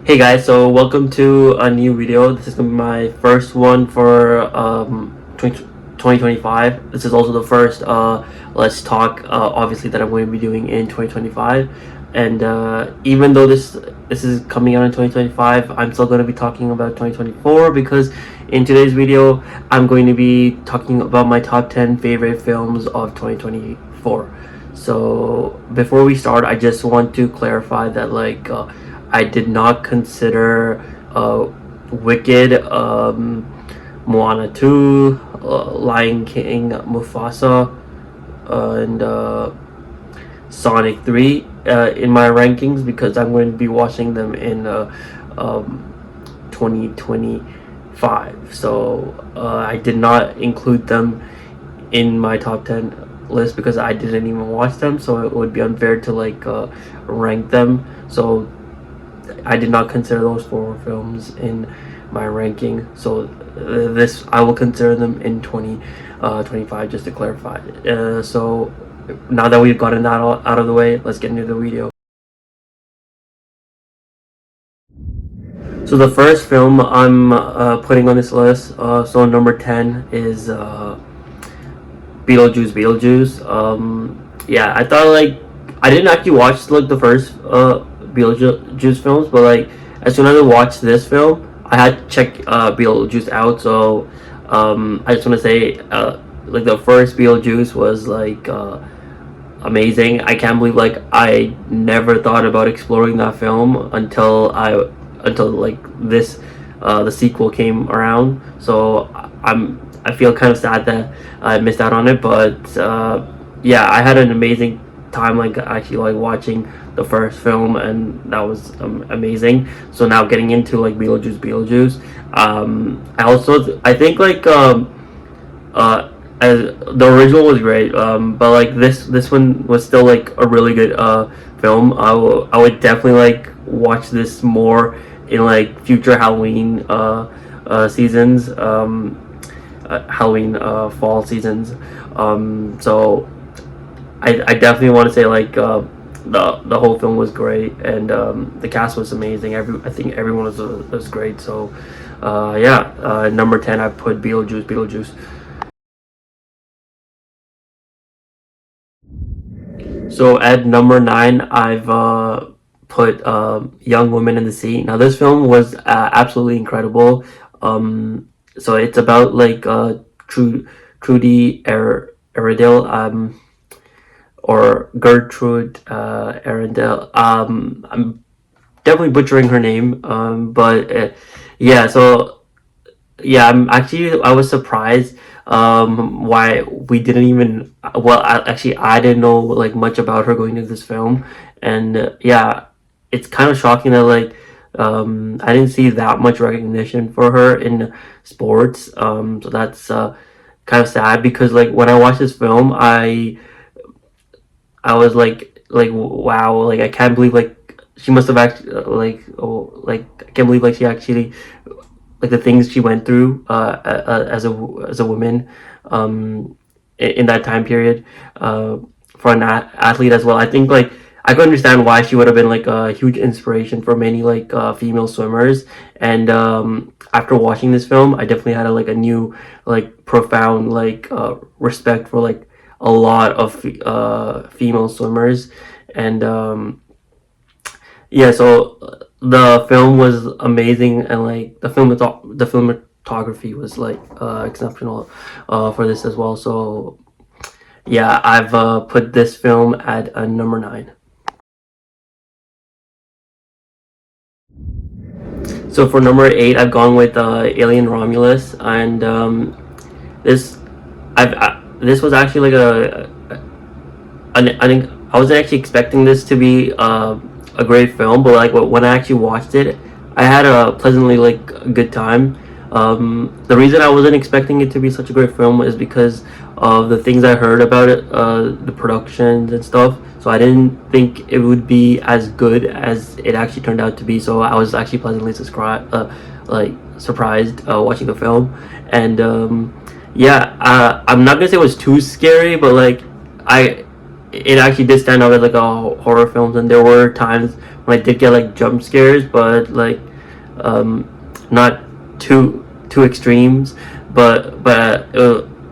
Hey guys, so welcome to a new video. This is gonna be my first one for 2025. This is also the first Let's Talk, obviously, that I'm going to be doing in 2025. And even though this is coming out in 2025, I'm still going to be talking about 2024 because in today's video, I'm going to be talking about my top 10 favorite films of 2024. So before we start, I just want to clarify that I did not consider Wicked, Moana 2, Lion King, Mufasa, and Sonic 3 in my rankings because I'm going to be watching them in 2025. So I did not include them in my top 10 list because I didn't even watch them, so it would be unfair to rank them. So I did not consider those four films in my ranking, so this I will consider them in 2025, just to clarify. So now that we've gotten that all out of the way, let's get into the video. So the first film I'm putting on this list, so number 10 is Beetlejuice. Yeah, I thought I didn't actually watch the first Beetlejuice films, but as soon as I watched this film, I had to check Beetlejuice out. So I just want to say the first Beetlejuice was amazing. I can't believe I never thought about exploring that film until this the sequel came around. So I feel kind of sad that I missed out on it, but yeah, I had an amazing time actually watching the first film, and that was amazing. So now getting into Beetlejuice, I think as the original was great, but this one was still a really good film. I would definitely watch this more in future Halloween seasons, Halloween fall seasons. So I definitely want to say the whole film was great, and the cast was amazing. I think everyone was great. So yeah, number 10 I put Beetlejuice. So at number 9 I've put Young Women in the Sea. Now this film was absolutely incredible. So it's about Trudy Arundel, or Gertrude Arundel. I'm definitely butchering her name, but yeah. So yeah, I was surprised why we didn't even. Well, I didn't know much about her going into this film, and yeah, it's kind of shocking that I didn't see that much recognition for her in sports. So that's kind of sad because when I watched this film, I was wow, I can't believe she must have actually I can't believe she actually the things she went through as a woman in that time period for an athlete as well. I think I could understand why she would have been a huge inspiration for many female swimmers. And after watching this film, I definitely had a new profound respect for a lot of female swimmers. And yeah, so the film was amazing, and the cinematography was exceptional for this as well. So yeah, I've put this film at number 9. So for number 8, I've gone with Alien Romulus, and this this was actually I think I wasn't actually expecting this to be a great film, but when I actually watched it, I had a pleasantly good time. The reason I wasn't expecting it to be such a great film is because of the things I heard about it, the productions and stuff. So I didn't think it would be as good as it actually turned out to be. So I was actually pleasantly surprised watching the film, and yeah, I'm not gonna say it was too scary, but I it actually did stand out as like a horror film, and there were times when I did get like jump scares, but like um, not too extremes. But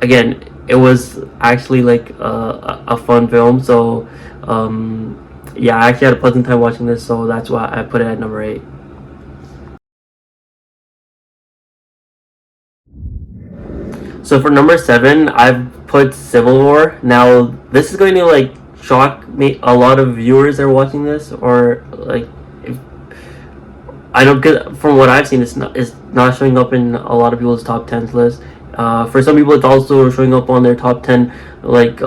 again, it was actually like a fun film. So yeah, I actually had a pleasant time watching this, so that's why I put it at number 8. So for number 7, I've put Civil War. Now this is going to like shock me a lot of viewers that are watching this, or like if, I don't get from what I've seen, it's not showing up in a lot of people's top tens list. For some people, it's also showing up on their top 10 like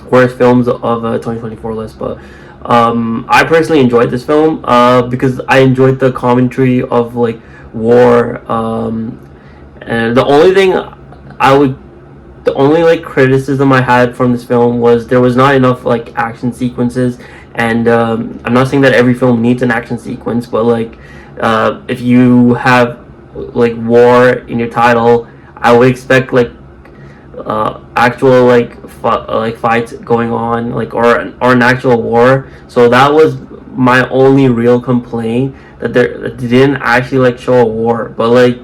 worst films of 2024 list. But I personally enjoyed this film because I enjoyed the commentary of like war. And I would the only like criticism I had from this film was there was not enough like action sequences, and I'm not saying that every film needs an action sequence, but like if you have like war in your title, I would expect like actual like fights going on, like or an actual war. So that was my only real complaint, that they didn't actually like show a war, but like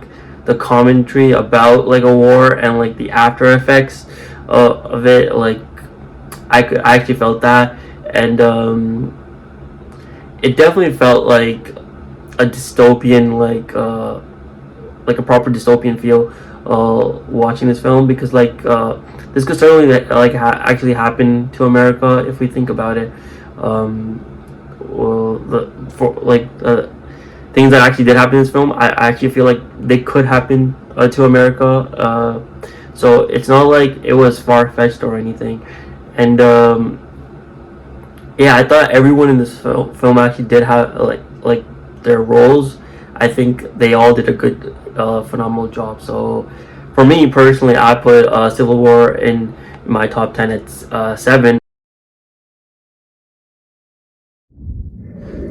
the commentary about like a war and like the after effects of it, like I actually felt that. And it definitely felt like a dystopian, like a proper dystopian feel watching this film, because like this could certainly actually happen to America if we think about it. Well, for like things that actually did happen in this film, I actually feel like they could happen to America. So it's not like it was far fetched or anything. And yeah, I thought everyone in this film actually did have like their roles. I think they all did a good, phenomenal job. So for me personally, I put Civil War in my top 10. It's 7.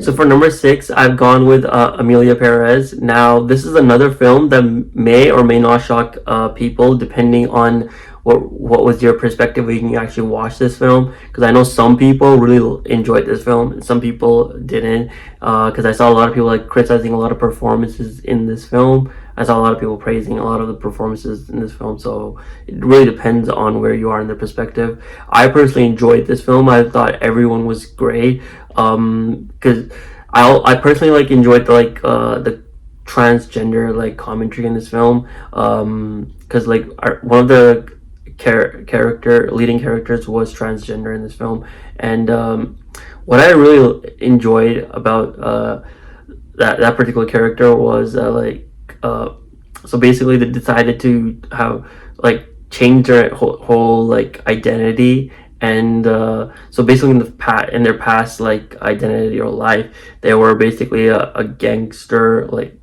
So for number 6, I've gone with Amelia Perez. Now, this is another film that may or may not shock people, depending on what was your perspective when you actually watched this film. Because I know some people really enjoyed this film, and some people didn't. Because I saw a lot of people like criticizing a lot of performances in this film. I saw a lot of people praising a lot of the performances in this film. So it really depends on where you are in their perspective. I personally enjoyed this film. I thought everyone was great. Because I personally like enjoyed the transgender like commentary in this film. Because like one of the character leading characters was transgender in this film. And what I really enjoyed about that particular character was so basically they decided to have like change their whole like identity. And so basically in their past like identity or life, they were basically a gangster, like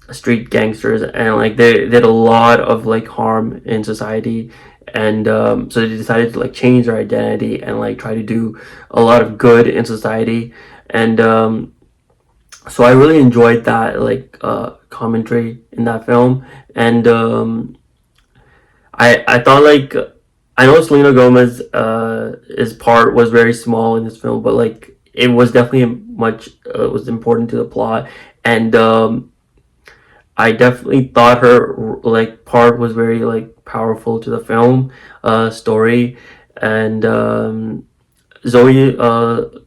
street gangsters, and like they did a lot of like harm in society. And so they decided to like change their identity and like try to do a lot of good in society. And so I really enjoyed that like commentary in that film. And I thought like I know Selena Gomez his part was very small in this film, but like it was definitely much it was important to the plot. And I definitely thought her like part was very like powerful to the film story. And Zoe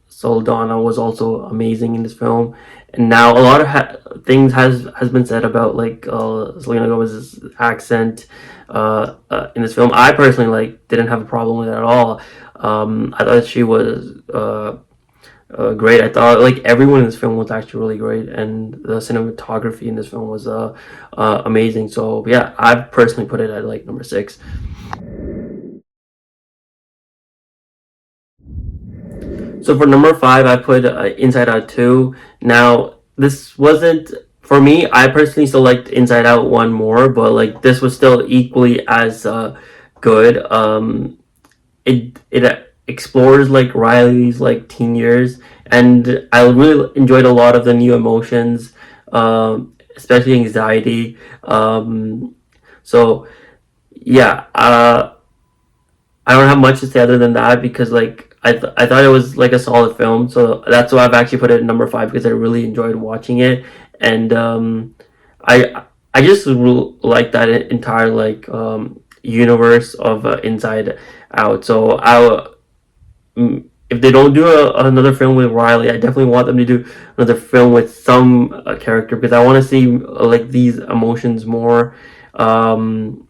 Saldana was also amazing in this film. And now a lot of things has been said about like Selena Gomez's accent in this film. I personally like didn't have a problem with it at all. I thought she was great. I thought like everyone in this film was actually really great, and the cinematography in this film was amazing. So yeah, I personally put it at like number 6. So for number 5, I put Inside Out 2. Now, this wasn't for me. I personally still liked Inside Out 1 more, but like this was still equally as good. It explores like Riley's like teen years, and I really enjoyed a lot of the new emotions, especially anxiety. So yeah, I don't have much to say other than that because like I thought it was like a solid film, so that's why I've actually put it at number five because I really enjoyed watching it, and I just like that entire like universe of Inside Out. So if they don't do another film with Riley, I definitely want them to do another film with some character because I want to see like these emotions more. Um,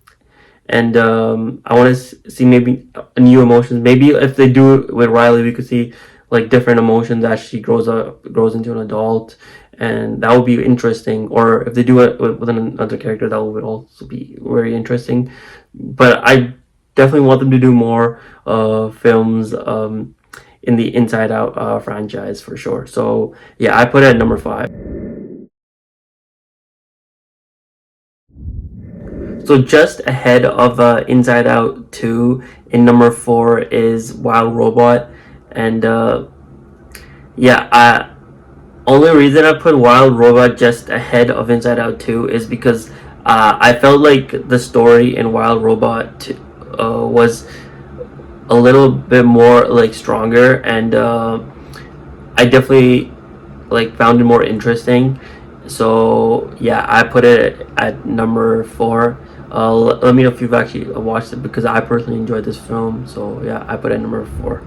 and I want to see maybe new emotions. Maybe if they do it with Riley, we could see like different emotions as she grows into an adult, and that would be interesting. Or if they do it with another character, that would also be very interesting. But I definitely want them to do more films in the Inside Out franchise for sure. So yeah, I put it at number five. So just ahead of Inside Out 2, in number 4 is Wild Robot. And yeah, only reason I put Wild Robot just ahead of Inside Out 2 is because I felt like the story in Wild Robot 2, was a little bit more like stronger, and I definitely like found it more interesting. So yeah, I put it at number 4. Let me know if you've actually watched it because I personally enjoyed this film. So yeah, I put it at number 4.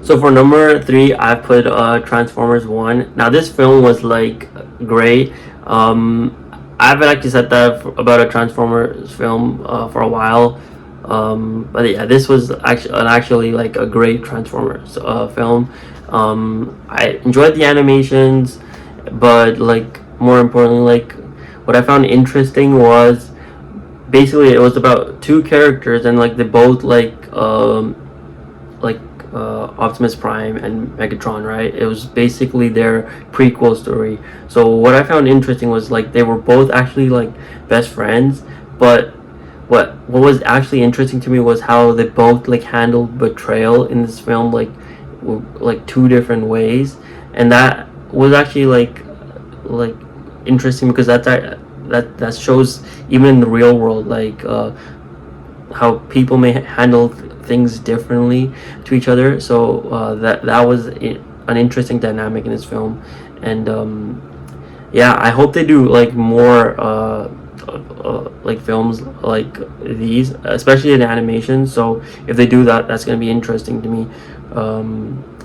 So for number 3, I put Transformers One. Now this film was like great. I haven't actually said that about a Transformers film for a while. But yeah, this was actually like a great Transformers film. I enjoyed the animations, but like more importantly, like what I found interesting was basically it was about two characters and like they both like Optimus Prime and Megatron, right? It was basically their prequel story. So what I found interesting was like they were both actually like best friends, but what was actually interesting to me was how they both like handled betrayal in this film like two different ways, and that was actually like interesting because that shows even in the real world like how people may handle things differently to each other. So that was an interesting dynamic in this film, and yeah, I hope they do like more like films like these, especially in animation. So if they do that, that's gonna be interesting to me.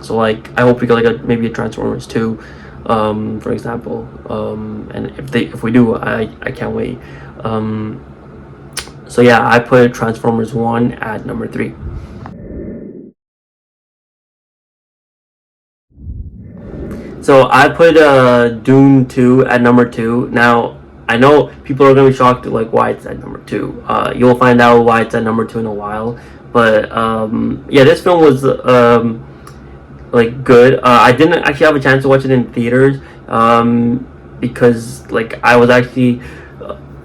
So like I hope we get like maybe a Transformers 2, for example. And if we do, I can't wait. So yeah, I put Transformers 1 at number 3. So I put Dune 2 at number 2. Now I know people are gonna be shocked at like why it's at number 2. You'll find out why it's at number 2 in a while. But yeah, this film was like good. I didn't actually have a chance to watch it in theaters because like I was actually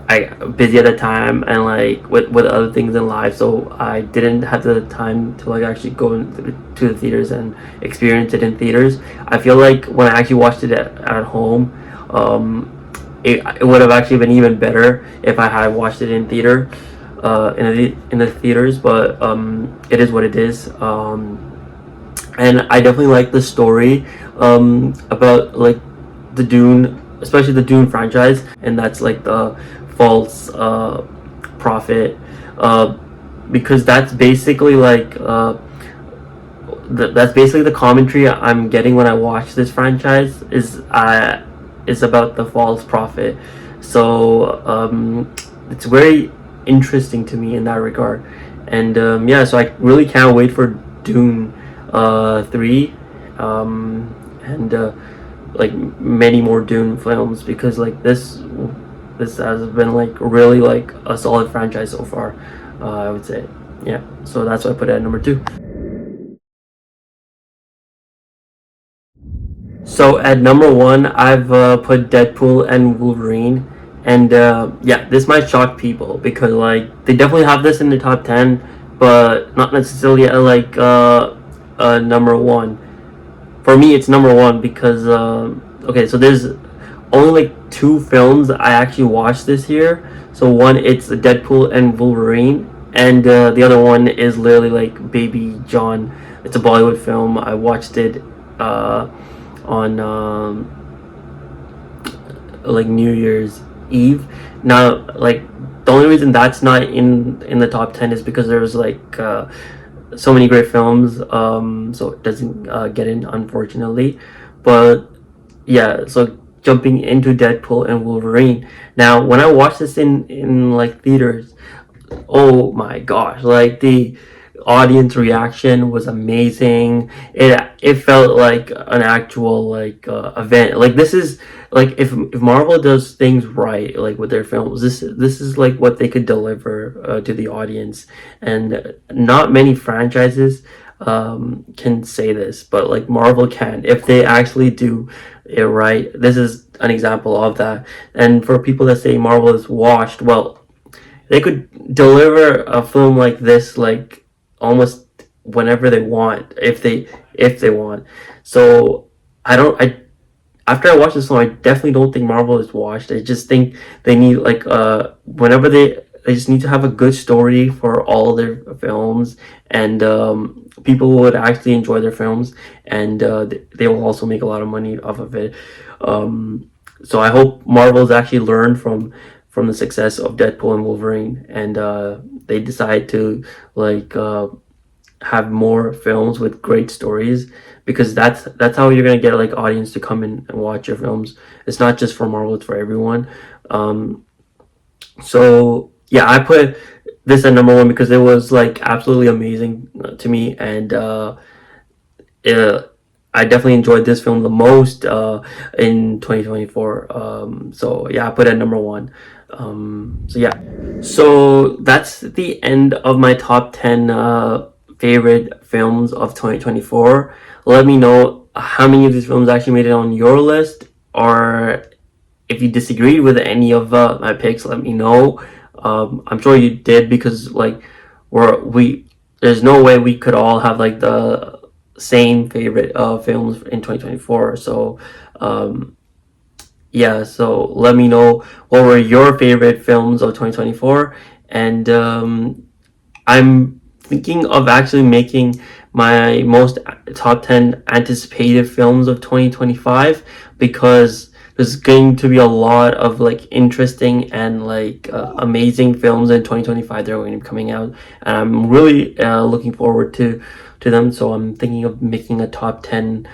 I busy at the time and like with other things in life, so I didn't have the time to like actually go to the theaters and experience it in theaters. I feel like when I actually watched it at home, it would have actually been even better if I had watched it in theater, in the theaters. But it is what it is. And I definitely like the story about like the Dune, especially the Dune franchise, and that's like the false prophet, uh, because that's basically like that's basically the commentary I'm getting when I watch this franchise is about the false prophet. So it's very interesting to me in that regard, and yeah, so I really can't wait for Dune 3, and like many more Dune films because like this has been like really like a solid franchise so far. I would say, yeah. So that's why I put it at number 2. So at number 1, I've put Deadpool and Wolverine, and yeah, this might shock people because like they definitely have this in the top 10, but not necessarily at like number 1. For me, it's number 1 because okay, so there's only like 2 films I actually watched this year. So one, it's Deadpool and Wolverine, and the other one is literally like Baby John. It's a Bollywood film. I watched it on like New Year's Eve. Now, like the only reason that's not in the top 10 is because there's like so many great films, so it doesn't get in, unfortunately. But yeah, so jumping into Deadpool and Wolverine. Now, when I watched this in like theaters, oh my gosh, like the audience reaction was amazing. It felt like an actual like event. Like this is like if Marvel does things right, like with their films, this is like what they could deliver to the audience. And not many franchises can say this, but like Marvel can if they actually do it right. This is an example of that. And for people that say Marvel is washed, well, they could deliver a film like this like almost whenever they want, if they want. So I after I watched this film, I definitely don't think Marvel is washed. I just think they need like whenever they just need to have a good story for all their films, and people would actually enjoy their films, and they will also make a lot of money off of it. So I hope Marvel's actually learned from the success of Deadpool and Wolverine, and they decide to like have more films with great stories, because that's how you're gonna get like audience to come in and watch your films. It's not just for Marvel; it's for everyone. So yeah, I put this at number one because it was like absolutely amazing to me, and I definitely enjoyed this film the most in 2024. So yeah, I put it at number one. So yeah, so that's the end of my top 10 favorite films of 2024. Let me know how many of these films actually made it on your list, or if you disagreed with any of my picks, let me know. I'm sure you did, because like we there's no way we could all have like the same favorite films in 2024. So yeah, so let me know what were your favorite films of 2024, and I'm thinking of actually making my most top 10 anticipated films of 2025, because there's going to be a lot of like interesting and like amazing films in 2025 that are going to be coming out, and I'm really looking forward to them. So I'm thinking of making a top 10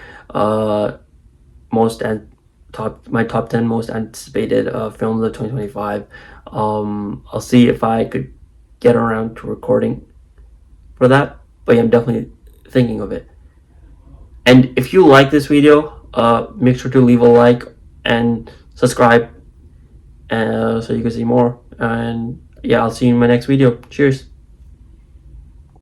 most and top 10 most anticipated films of 2025. I'll see if I could get around to recording for that, but yeah, I'm definitely thinking of it. And if you like this video, make sure to leave a like and subscribe, so you can see more. And yeah, I'll see you in my next video. Cheers.